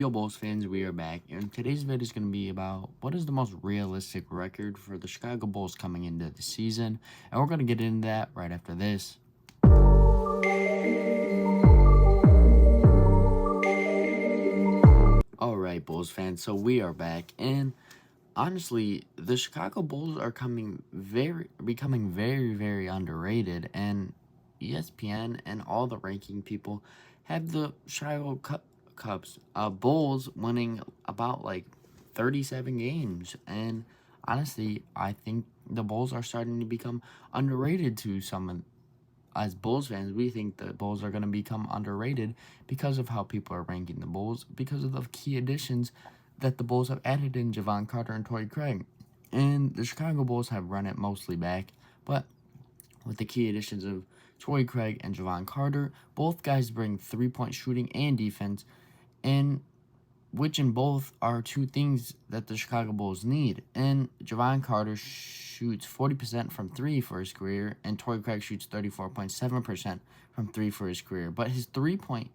Yo, Bulls fans, we are back, and today's video is going to be about what is the most realistic record for the Chicago Bulls coming into the season, and we're going to get into that right after this. Alright, Bulls fans, so we are back, and honestly, the Chicago Bulls are becoming very underrated, and ESPN and all the ranking people have the Cubs Bulls winning about like 37 games, and honestly, I think the Bulls are starting to become underrated to some. As Bulls fans, we think the Bulls are going to become underrated because of how people are ranking the Bulls, because of the key additions that the Bulls have added in Javon Carter and Torrey Craig. And the Chicago Bulls have run it mostly back, but with the key additions of Torrey Craig and Javon Carter, both guys bring three-point shooting and defense, and which in both are two things that the Chicago Bulls need. And Javon Carter shoots 40% from three for his career, and Torrey Craig shoots 34.7% from three for his career. But his three-point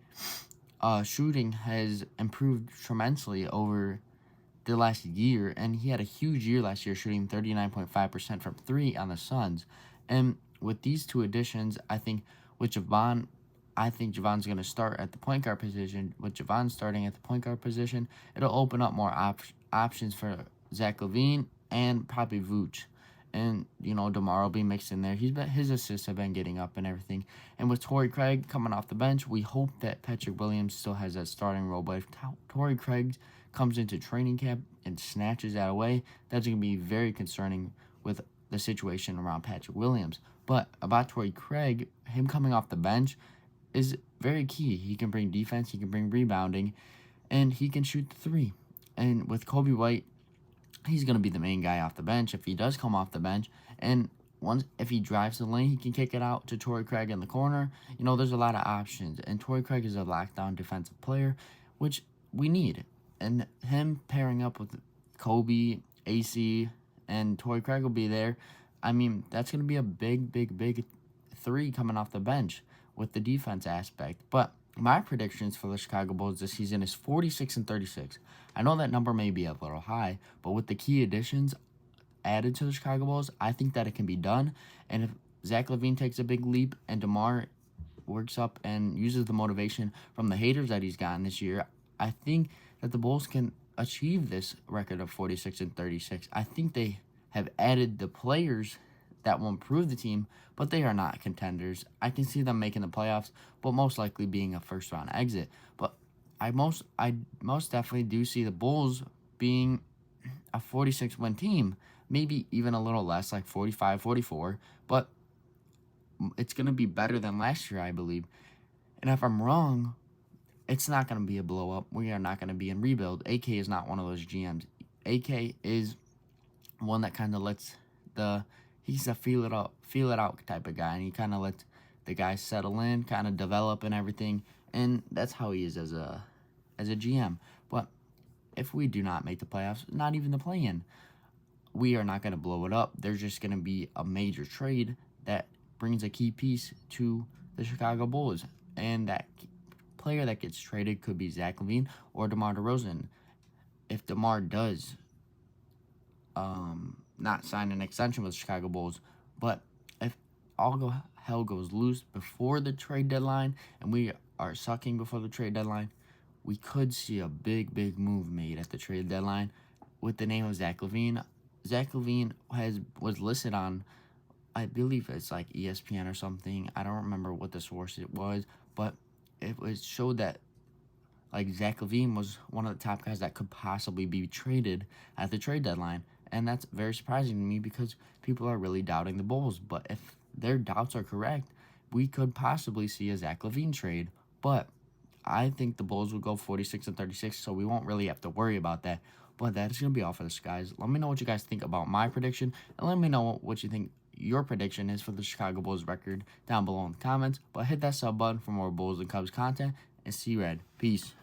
shooting has improved tremendously over the last year, and he had a huge year last year, shooting 39.5% from three on the Suns. And with these two additions, I think Javon's going to start at the point guard position. With Javon starting at the point guard position, it'll open up more options for Zach LaVine and probably Vooch. And, DeMar will be mixed in there. His assists have been getting up and everything. And with Torrey Craig coming off the bench, we hope that Patrick Williams still has that starting role. But if Torrey Craig comes into training camp and snatches that away, that's going to be very concerning with the situation around Patrick Williams. But about Torrey Craig, him coming off the bench is very key. He can bring defense, he can bring rebounding, and he can shoot the three. And with Kobe White, he's going to be the main guy off the bench if he does come off the bench. And if he drives the lane, he can kick it out to Torrey Craig in the corner. There's a lot of options. And Torrey Craig is a lockdown defensive player, which we need. And him pairing up with Kobe, AC, and Torrey Craig will be there. That's going to be a big three coming off the bench with the defense aspect. But my predictions for the Chicago Bulls this season is 46-36. I know that number may be a little high, but with the key additions added to the Chicago Bulls, I think that it can be done. And if Zach LaVine takes a big leap and DeMar works up and uses the motivation from the haters that he's gotten this year, I think that the Bulls can achieve this record of 46-36. I think they have added the players that will improve the team, but they are not contenders. I can see them making the playoffs, but most likely being a first-round exit. But I most definitely do see the Bulls being a 46-win team, maybe even a little less, like 45, 44, but it's going to be better than last year, I believe. And if I'm wrong, it's not going to be a blow-up. We are not going to be in rebuild. AK is not one of those GMs. AK is one that kind of lets he's a feel it out type of guy, and he kind of lets the guys settle in, kind of develop and everything, and that's how he is as a GM. But if we do not make the playoffs, not even the play-in, we are not going to blow it up. There's just going to be a major trade that brings a key piece to the Chicago Bulls, and that player that gets traded could be Zach LaVine or DeMar DeRozan. If DeMar does not sign an extension with the Chicago Bulls, but if hell goes loose before the trade deadline and we are sucking before the trade deadline, we could see a big move made at the trade deadline with the name of Zach LaVine. Zach LaVine was listed on, I believe it's like ESPN or something. I don't remember what the source it was, but showed that like Zach LaVine was one of the top guys that could possibly be traded at the trade deadline. And that's very surprising to me because people are really doubting the Bulls. But if their doubts are correct, we could possibly see a Zach LaVine trade. But I think the Bulls will go 46-36, so we won't really have to worry about that. But that is going to be all for this, guys. Let me know what you guys think about my prediction, and let me know what you think your prediction is for the Chicago Bulls record down below in the comments. But hit that sub button for more Bulls and Cubs content, and see you red. Peace.